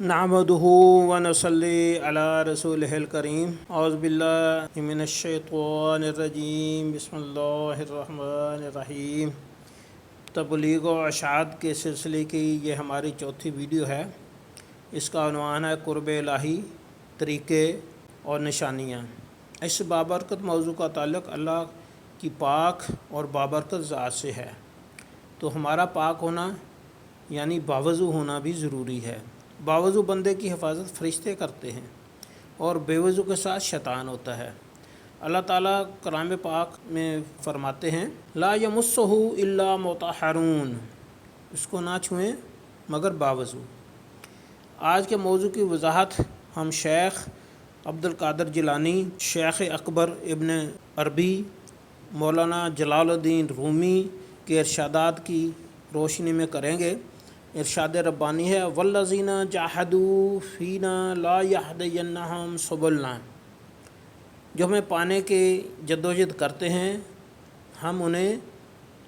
نعمدہ ونصلی علی رسولہ الکریم اعوذ باللہ من الشیطان الرجیم بسم اللہ الرحمن الرحیم۔ تبلیغ و اشاعت کے سلسلے کی یہ ہماری چوتھی ویڈیو ہے۔ اس کا عنوان ہے قرب الہی، طریقے اور نشانیاں۔ اس بابرکت موضوع کا تعلق اللہ کی پاک اور بابرکت ذات سے ہے، تو ہمارا پاک ہونا یعنی باوضو ہونا بھی ضروری ہے۔ باوضو بندے کی حفاظت فرشتے کرتے ہیں اور بے وضو کے ساتھ شیطان ہوتا ہے۔ اللہ تعالیٰ کلام پاک میں فرماتے ہیں لا یمسہ الا مطہرون، اس کو نہ چھوئیں مگر باوضو۔ آج کے موضوع کی وضاحت ہم شیخ عبد القادر جیلانی، شیخ اکبر ابن عربی، مولانا جلال الدین رومی کے ارشادات کی روشنی میں کریں گے۔ ارشاد ربانی ہے والذین جاہدوا فینا لا یہدینہم سبلنا، جو ہمیں پانے کے جدوجہد کرتے ہیں ہم انہیں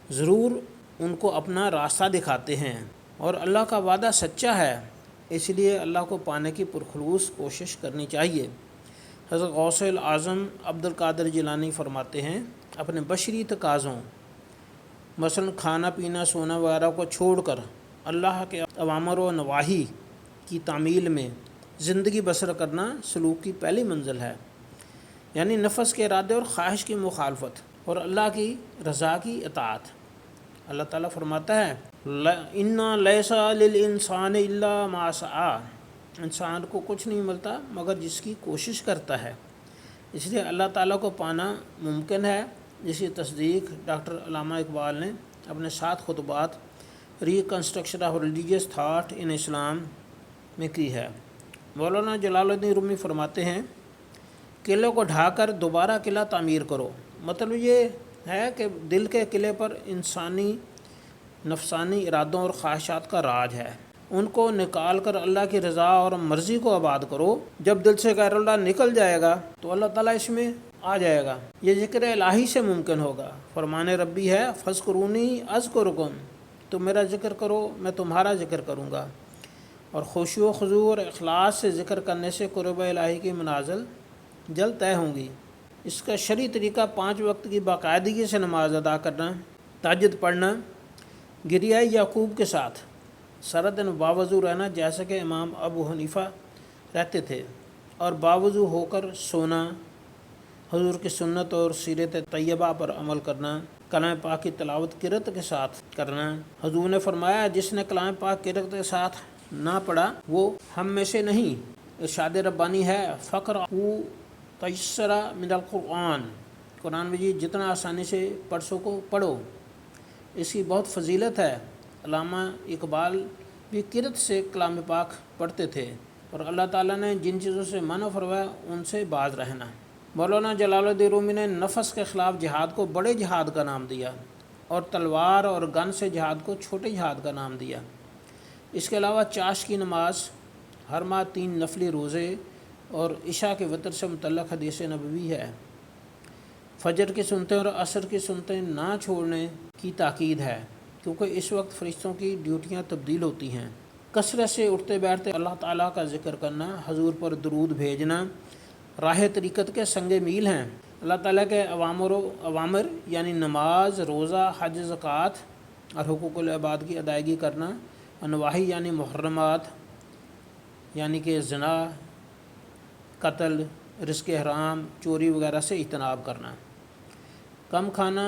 ضرور ان کو اپنا راستہ دکھاتے ہیں، اور اللہ کا وعدہ سچا ہے، اس لیے اللہ کو پانے کی پرخلوص کوشش کرنی چاہیے۔ حضرت غوث اعظم عبد القادر جیلانی فرماتے ہیں اپنے بشری تقاضوں مثلا کھانا پینا سونا وغیرہ کو چھوڑ کر اللہ کے اوامر و نواہی کی تعمیل میں زندگی بسر کرنا سلوک کی پہلی منزل ہے، یعنی نفس کے ارادے اور خواہش کی مخالفت اور اللہ کی رضا کی اطاعت۔ اللہ تعالیٰ فرماتا ہے اِنَّ لَيْسَ لِلْإِنسَانِ إِلَّا مَا سَعَىٰ، انسان کو کچھ نہیں ملتا مگر جس کی کوشش کرتا ہے، اس لیے اللہ تعالیٰ کو پانا ممکن ہے، جس کی تصدیق ڈاکٹر علامہ اقبال نے اپنے 7 خطبات reconstruction of religious thought in Islam میں کی ہے۔ مولانا جلال الدین رومی فرماتے ہیں قلعے کو ڈھا کر دوبارہ قلعہ تعمیر کرو، مطلب یہ ہے کہ دل کے قلعے پر انسانی نفسانی ارادوں اور خواہشات کا راج ہے، ان کو نکال کر اللہ کی رضا اور مرضی کو آباد کرو۔ جب دل سے غیر اللہ نکل جائے گا تو اللہ تعالیٰ اس میں آ جائے گا، یہ ذکر الہی سے ممکن ہوگا۔ فرمان ربی ہے فاذکرونی اذکرکم، تم میرا ذکر کرو میں تمہارا ذکر کروں گا، اور خشوع و خضوع اور اخلاص سے ذکر کرنے سے قرب الہی کی منازل جلد طے ہوں گی۔ اس کا شرعی طریقہ 5 وقت کی باقاعدگی سے نماز ادا کرنا، تہجد پڑھنا، گریہ یعقوب کے ساتھ سارا دن باوضو رہنا جیسا کہ امام ابو حنیفہ رہتے تھے، اور باوضو ہو کر سونا، حضور کی سنت اور سیرت طیبہ پر عمل کرنا، کلام پاک کی تلاوت قرأت کے ساتھ کرنا۔ حضور نے فرمایا جس نے کلام پاک قرأت کے ساتھ نہ پڑھا وہ ہم میں سے نہیں۔ ارشاد ربانی ہے فقرؤوا تیسر من القرآن، قرآن مجید جتنا آسانی سے پڑھ سکو پڑھو، اس کی بہت فضیلت ہے۔ علامہ اقبال بھی قرأت سے کلام پاک پڑھتے تھے، اور اللہ تعالیٰ نے جن چیزوں سے منع فرمایا ان سے باز رہنا۔ مولانا جلال الدین رومی نے نفس کے خلاف جہاد کو بڑے جہاد کا نام دیا، اور تلوار اور گن سے جہاد کو چھوٹے جہاد کا نام دیا۔ اس کے علاوہ چاش کی نماز، ہر ماہ 3 نفلی روزے، اور عشاء کے وتر سے متعلق حدیث نبوی ہے۔ فجر کی سنتیں اور عصر کی سنتیں نہ چھوڑنے کی تاکید ہے، کیونکہ اس وقت فرشتوں کی ڈیوٹیاں تبدیل ہوتی ہیں۔ کثرت سے اٹھتے بیٹھتے اللہ تعالیٰ کا ذکر کرنا، حضور پر درود بھیجنا راہ طریقت کے سنگ میل ہیں۔ اللہ تعالیٰ کے اوامر یعنی نماز، روزہ، حج، زکوٰۃ اور حقوق العباد کی ادائیگی کرنا، اور نواہی یعنی محرمات یعنی کہ زنا، قتل، رزق حرام، چوری وغیرہ سے اجتناب کرنا۔ کم کھانا،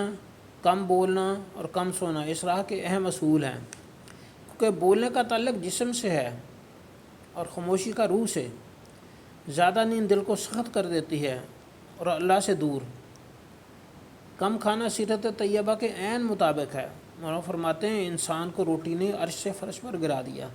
کم بولنا اور کم سونا اس راہ کے اہم اصول ہیں، کیونکہ بولنے کا تعلق جسم سے ہے اور خاموشی کا روح سے۔ زیادہ نیند دل کو سخت کر دیتی ہے اور اللہ سے دور۔ کم کھانا سیرت طیبہ کے عین مطابق ہے۔ مولانا فرماتے ہیں انسان کو روٹی نے عرش سے فرش پر گرا دیا،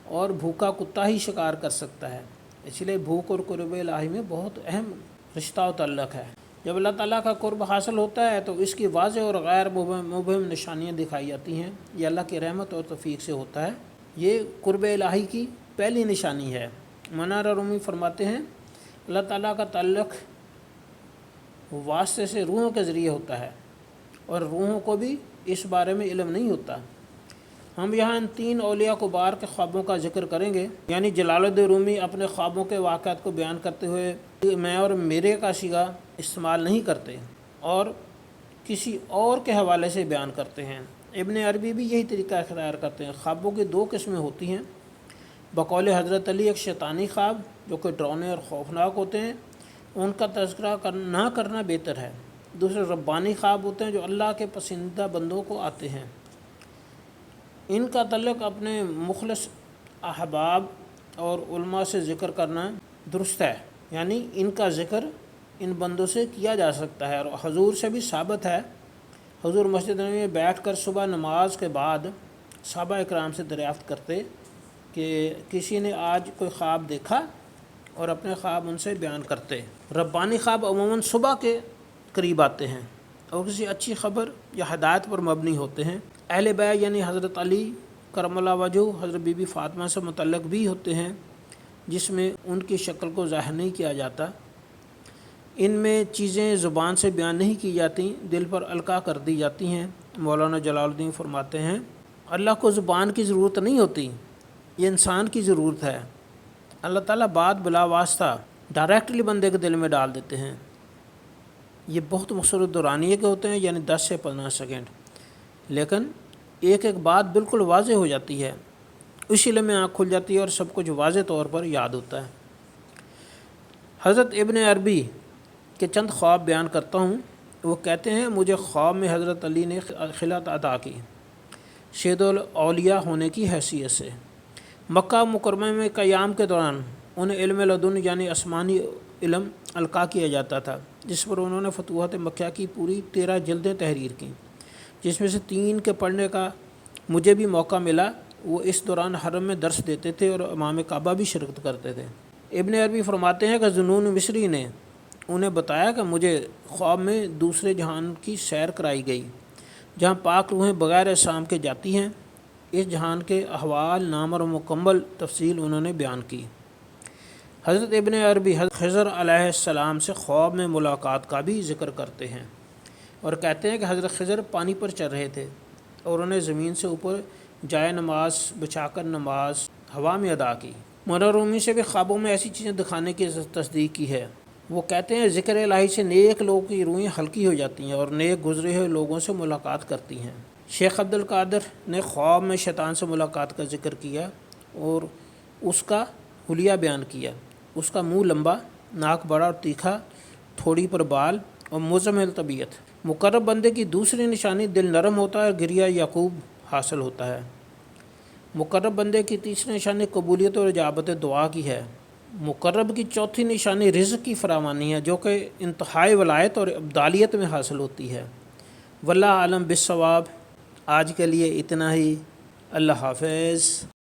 اور بھوکا کتا ہی شکار کر سکتا ہے، اس لیے بھوک اور قرب الہی میں بہت اہم رشتہ و تعلق ہے۔ جب اللہ تعالیٰ کا قرب حاصل ہوتا ہے تو اس کی واضح اور غیر مبہم نشانیاں دکھائی جاتی ہیں، یہ اللہ کی رحمت اور توفیق سے ہوتا ہے، یہ قرب الہی کی پہلی نشانی ہے۔ منار رومی فرماتے ہیں اللہ تعالیٰ کا تعلق واسطے سے روحوں کے ذریعے ہوتا ہے، اور روحوں کو بھی اس بارے میں علم نہیں ہوتا۔ ہم یہاں ان 3 اولیاء کبار کے خوابوں کا ذکر کریں گے، یعنی جلال الدین رومی اپنے خوابوں کے واقعات کو بیان کرتے ہوئے میں اور میرے کا صیغہ استعمال نہیں کرتے اور کسی اور کے حوالے سے بیان کرتے ہیں۔ ابن عربی بھی یہی طریقہ اختیار کرتے ہیں۔ خوابوں کی 2 قسمیں ہوتی ہیں۔ بقول حضرت علی ایک شیطانی خواب جو کہ ڈراؤنے اور خوفناک ہوتے ہیں، ان کا تذکرہ نہ کرنا بہتر ہے۔ دوسرے ربانی خواب ہوتے ہیں جو اللہ کے پسندیدہ بندوں کو آتے ہیں، ان کا تعلق اپنے مخلص احباب اور علماء سے ذکر کرنا درست ہے، یعنی ان کا ذکر ان بندوں سے کیا جا سکتا ہے اور حضور سے بھی ثابت ہے۔ حضور مسجد نبوی میں بیٹھ کر صبح نماز کے بعد صحابہ اکرام سے دریافت کرتے کہ کسی نے آج کوئی خواب دیکھا اور اپنے خواب ان سے بیان کرتے۔ ربانی خواب عموماً صبح کے قریب آتے ہیں اور کسی اچھی خبر یا ہدایت پر مبنی ہوتے ہیں۔ اہل بیت یعنی حضرت علی کرم اللہ وجہ، حضرت بی بی فاطمہ سے متعلق بھی ہوتے ہیں، جس میں ان کی شکل کو ظاہر نہیں کیا جاتا۔ ان میں چیزیں زبان سے بیان نہیں کی جاتی، دل پر القاء کر دی جاتی ہیں۔ مولانا جلال الدین فرماتے ہیں اللہ کو زبان کی ضرورت نہیں ہوتی، یہ انسان کی ضرورت ہے۔ اللہ تعالیٰ بات بلا واسطہ ڈائریکٹلی بندے کے دل میں ڈال دیتے ہیں۔ یہ بہت مختصر دورانیے کے ہوتے ہیں، یعنی 10 سے 15 سیکنڈ، لیکن ایک ایک بات بالکل واضح ہو جاتی ہے، اسی لیے میں آنکھ کھل جاتی ہے اور سب کچھ واضح طور پر یاد ہوتا ہے۔ حضرت ابن عربی کے چند خواب بیان کرتا ہوں۔ وہ کہتے ہیں مجھے خواب میں حضرت علی نے خلعت عطا کی سید الاولیاء ہونے کی حیثیت سے۔ مکہ مکرمہ میں قیام کے دوران انہیں علم لدن یعنی آسمانی علم القاء کیا جاتا تھا، جس پر انہوں نے فتوحات مکہ کی پوری 13 جلدیں تحریر کیں، جس میں سے 3 کے پڑھنے کا مجھے بھی موقع ملا۔ وہ اس دوران حرم میں درس دیتے تھے اور امام کعبہ بھی شرکت کرتے تھے۔ ابن عربی فرماتے ہیں کہ ذنون مصری نے انہیں بتایا کہ مجھے خواب میں دوسرے جہان کی سیر کرائی گئی، جہاں پاک روحیں بغیر احسام کے جاتی ہیں۔ اس جہان کے احوال نام اور مکمل تفصیل انہوں نے بیان کی۔ حضرت ابن عربی حضرت خضر علیہ السلام سے خواب میں ملاقات کا بھی ذکر کرتے ہیں اور کہتے ہیں کہ حضرت خضر پانی پر چل رہے تھے اور انہیں زمین سے اوپر جائے نماز بچھا کر نماز ہوا میں ادا کی۔ مولانا رومی سے بھی خوابوں میں ایسی چیزیں دکھانے کی تصدیق کی ہے۔ وہ کہتے ہیں ذکر الہی سے نیک لوگوں کی روحیں ہلکی ہو جاتی ہیں اور نیک گزرے ہوئے لوگوں سے ملاقات کرتی ہیں۔ شیخ عبد القادر نے خواب میں شیطان سے ملاقات کا ذکر کیا اور اس کا حلیہ بیان کیا۔ اس کا منہ لمبا، ناک بڑا اور تیکھا، تھوڑی پر بال اور مزمحل طبیعت۔ مقرب بندے کی دوسری نشانی دل نرم ہوتا ہے اور گریہ یعقوب حاصل ہوتا ہے۔ مقرب بندے کی تیسری نشانی قبولیت اور اجابت دعا کی ہے۔ مقرب کی چوتھی نشانی رزق کی فراوانی ہے، جو کہ انتہائی ولایت اور ابدالیت میں حاصل ہوتی ہے۔ واللہ عالم بالصواب۔ آج کے لیے اتنا ہی۔ اللہ حافظ۔